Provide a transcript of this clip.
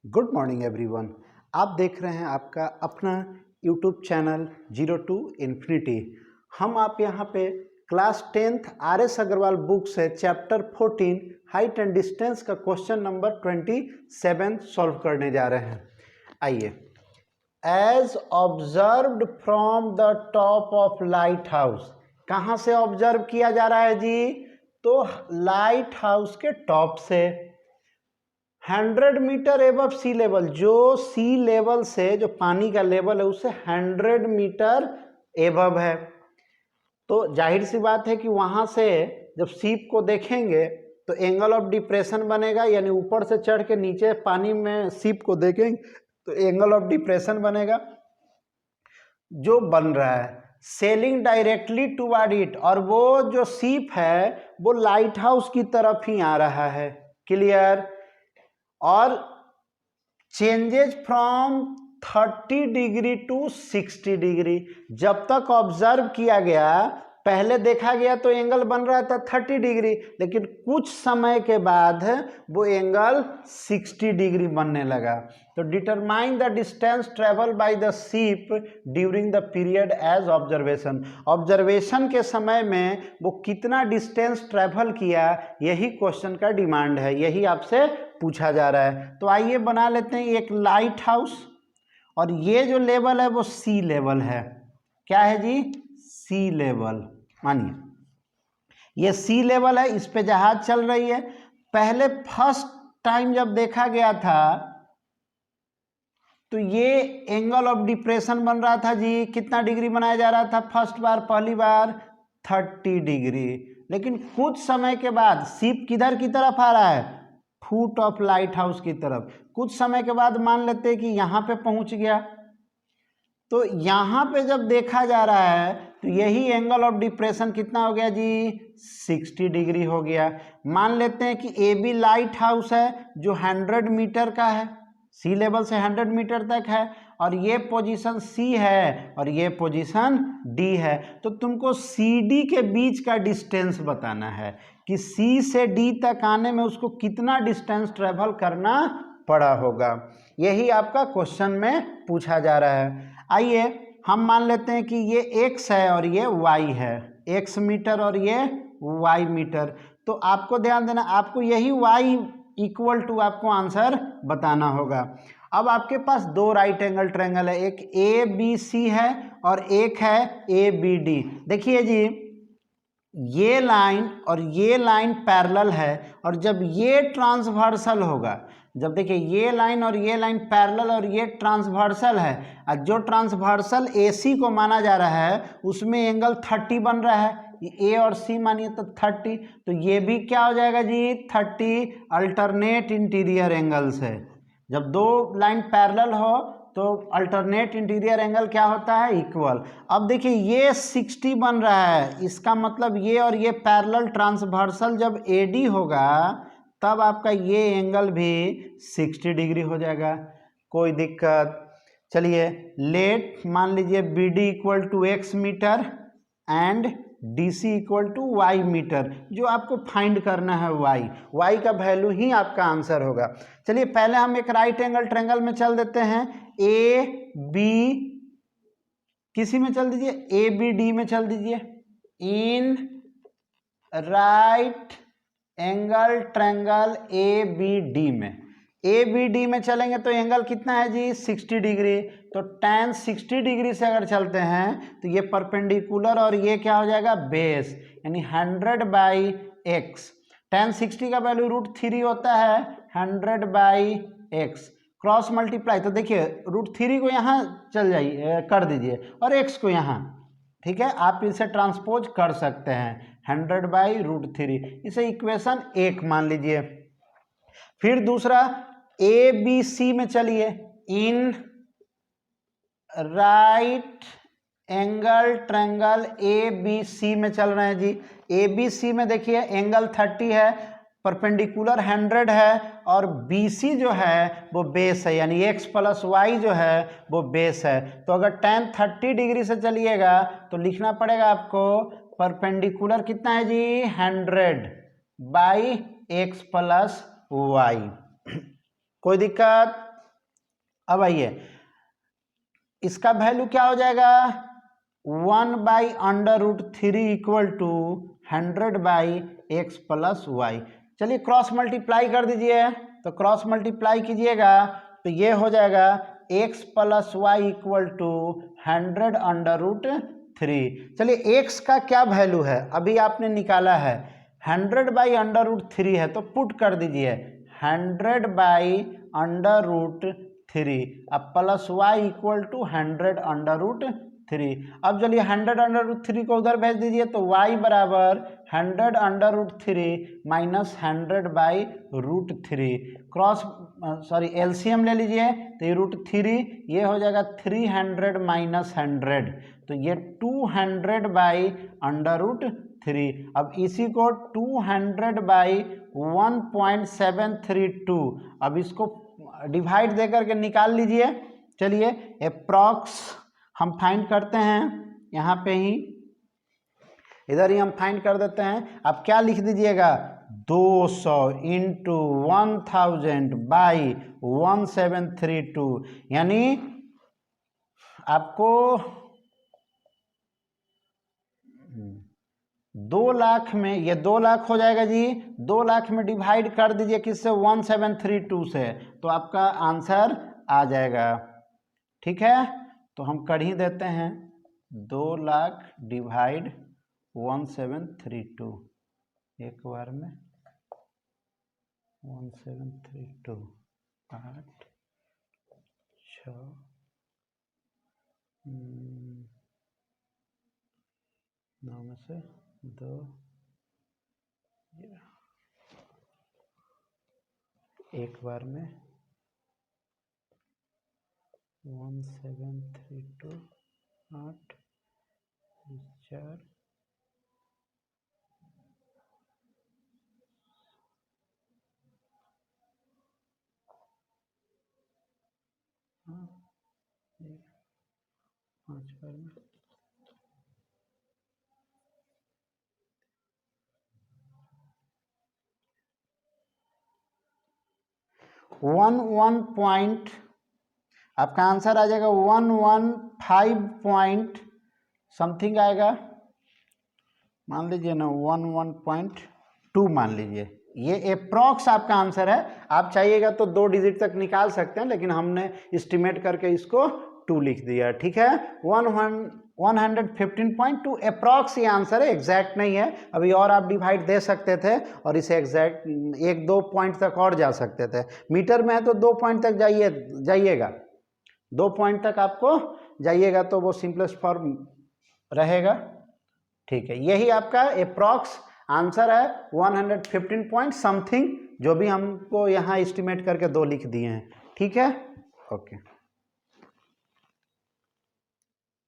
Good morning everyone. आप देख रहे हैं आपका अपना YouTube channel zero to infinity. हम आप यहाँ पे class 10th RS Agarwal book से चैप्टर 14 हाइट एंड डिस्टेंस का क्वेश्चन नंबर 27 सॉल्व करने जा रहे हैं। आइए। As observed from the top of lighthouse, कहाँ से ऑब्जर्व किया जा रहा है जी? तो लाइट हाउस के टॉप से 100 मीटर एबव सी लेवल, जो सी लेवल से जो पानी का लेवल है उससे 100 मीटर एबव है। तो जाहिर सी बात है कि वहाँ से जब सीप को देखेंगे तो एंगल ऑफ डिप्रेशन बनेगा, यानी ऊपर से चढ़ के नीचे पानी में सीप को देखेंगे तो एंगल ऑफ डिप्रेशन बनेगा जो बन रहा है सेलिंग डायरेक्टली टुवर्ड इट, और वो जो सीप है वो लाइट हाउस की तरफ ही आ रहा है। क्लियर? और changes from 30 degree to 60 degree, जब तक ऑब्जर्व किया गया पहले देखा गया तो एंगल बन रहा था 30 डिग्री, लेकिन कुछ समय के बाद वो एंगल 60 डिग्री बनने लगा। तो determine the distance travel by the ship during the period as observation, observation के समय में वो कितना डिस्टेंस ट्रेवल किया, यही क्वेश्चन का डिमांड है, यही आपसे पूछा जा रहा है। तो आइए बना लेते हैं एक लाइट हाउस, और ये जो लेवल है वो सी लेवल है। क्या है जी? सी लेवल। मानिए ये सी लेवल है, इस पे जहाज चल रही है। पहले फर्स्ट टाइम जब देखा गया था तो ये एंगल ऑफ डिप्रेशन बन रहा था जी, कितना डिग्री बनाया जा रहा था? फर्स्ट बार, पहली बार 30 डिग्री। लेकिन कुछ समय के बाद शिप किधर की तरफ आ रहा है? फुट ऑफ लाइट हाउस की तरफ। कुछ समय के बाद मान लेते हैं कि यहाँ पे पहुँच गया, तो यहाँ पे जब देखा जा रहा है तो यही एंगल ऑफ डिप्रेशन कितना हो गया जी? 60 डिग्री हो गया। मान लेते हैं कि ए बी लाइट हाउस है जो 100 मीटर का है, सी लेवल से 100 मीटर तक है, और ये पोजीशन सी है और ये पोजीशन डी है। तो तुमको सी डी के बीच का डिस्टेंस बताना है कि सी से डी तक आने में उसको कितना डिस्टेंस ट्रेवल करना पड़ा होगा। यही आपका क्वेश्चन में पूछा जा रहा है। आइए हम मान लेते हैं कि ये x है और ये y है, x मीटर और ये y मीटर। तो आपको ध्यान देना, आपको यही y इक्वल टू आपको आंसर बताना होगा। अब आपके पास दो राइट एंगल ट्रायंगल है, एक ABC है और एक है ABD। देखिए जी, ये लाइन और ये लाइन पैरेलल है, और जब ये ट्रांसवर्सल होगा, जब देखिए ये लाइन और ये लाइन पैरेलल और ये ट्रांसवर्सल है, और जो ट्रांसवर्सल AC को माना जा रहा है उसमें एंगल 30 बन रहा है, A और C मानिए तो 30, तो ये भी क्या हो जाएगा जी? 30 अल्टरनेट इंटीरियर एंगल्स है। जब दो लाइन पैरेलल हो तो अल्टरनेट इंटीरियर एंगल क्या होता है? इक्वल। अब देखिए ये 60 बन रहा है, इसका मतलब ये और ये पैरेलल ट्रांसवर्सल जब AD होगा तब आपका ये एंगल भी 60 डिग्री हो जाएगा। कोई दिक्कत? चलिए लेट मान लीजिए BD equal to x metre and DC equal to y metre, जो आपको फाइंड करना है y का वैल्यू ही आपका आंसर होगा। चलिए पहले हम एक राइट एंगल ट्रायंगल में चल देते हैं। AB किसी में चल दीजिए, ABD में चल दीजिए। In right angle triangle ABD में चलेंगे तो एंगल कितना है जी? 60 डिग्री। तो tan 60 डिग्री से अगर चलते हैं तो ये परपेंडिकुलर और ये क्या हो जाएगा? बेस, यानी 100/x। tan 60 का वैल्यू √3 होता है, 100/x क्रॉस मल्टीप्लाई। तो देखिए √3 को यहाँ चल जाइए, कर दीजिए, और x को यहाँ, ठीक है, आप इसे ट्रांसपोज कर सकते हैं 100/√3। इसे इक्वेशन 1 मान लीजिए। फिर दूसरा ABC में चलिए। In right angle triangle ABC में चल रहे हैं जी। ABC में देखिए एंगल 30 है, परपेंडिकुलर 100 है, और BC जो है वो बेस है, यानी x + y जो है वो बेस है। तो अगर tan 30 डिग्री से चलिएगा तो लिखना पड़ेगा आपको परपेंडिकुलर कितना है जी? 100/x + y। कोई दिक्कत? अब आइए इसका वैल्यू क्या हो जाएगा 1/√3 equal to 100/x plus Y. चलिए क्रॉस मल्टीप्लाई कर दीजिए, तो क्रॉस मल्टीप्लाई कीजिएगा तो ये हो जाएगा x plus Y equal to 100/√3। चलिए x का क्या वैल्यू है अभी आपने निकाला है 100/√3 है, तो पुट कर दीजिए 100/√3 अब प्लस वाई इक्वल टू 100/√3। अब चलिए 100/√3 को उधर भेज दीजिए तो y बराबर 100/√3 माइनस 100/√3 क्रॉस एलसीएम ले लीजिए तो ये √3 ये हो जाएगा 300 माइनस 100 तो ये 200/√3। अब इसी को 200/1.732 अब इसको डिवाइड देकर के निकाल लीजिए। चलिए अप्रॉक्स हम फाइंड करते हैं, यहाँ पे ही इधर ही हम फाइंड कर देते हैं। अब क्या लिख दीजिएगा 200 इंटू 1000/1732 यानी आपको 2 लाख में, ये 2 लाख हो जाएगा जी, 2 लाख में डिवाइड कर दीजिए किससे 1732 से, तो आपका आंसर आ जाएगा। ठीक है, तो हम कर ही देते हैं 2 लाख डिवाइड 1732 एक बार में 1732 8 6 9 में से 2 एक बार में 1732 8 4 5 बार में 11 पॉइंट, आपका आंसर आ जाएगा 115 पॉइंट समथिंग आएगा, मान लीजिए ना 11.2 मान लीजिए। ये अप्रॉक्स आपका आंसर है, आप चाहिएगा तो 2 डिजिट तक निकाल सकते हैं, लेकिन हमने एस्टिमेट करके इसको 2 लिख दिया। ठीक है, 115.2 अप्रॉक्स ये आंसर है, एग्जैक्ट नहीं है। अभी और आप डिवाइड दे सकते थे और इसे एग्जैक्ट 1-2 पॉइंट तक और जा सकते थे। मीटर में है तो 2 पॉइंट तक जाइएगा 2 पॉइंट तक आपको जाइएगा तो वो सिंपलेस्ट फॉर्म रहेगा। ठीक है, यही आपका अप्रॉक्स आंसर है 115 पॉइंट समथिंग, जो भी हमको यहाँ एस्टिमेट करके 2 लिख दिए हैं। ठीक है, ओके।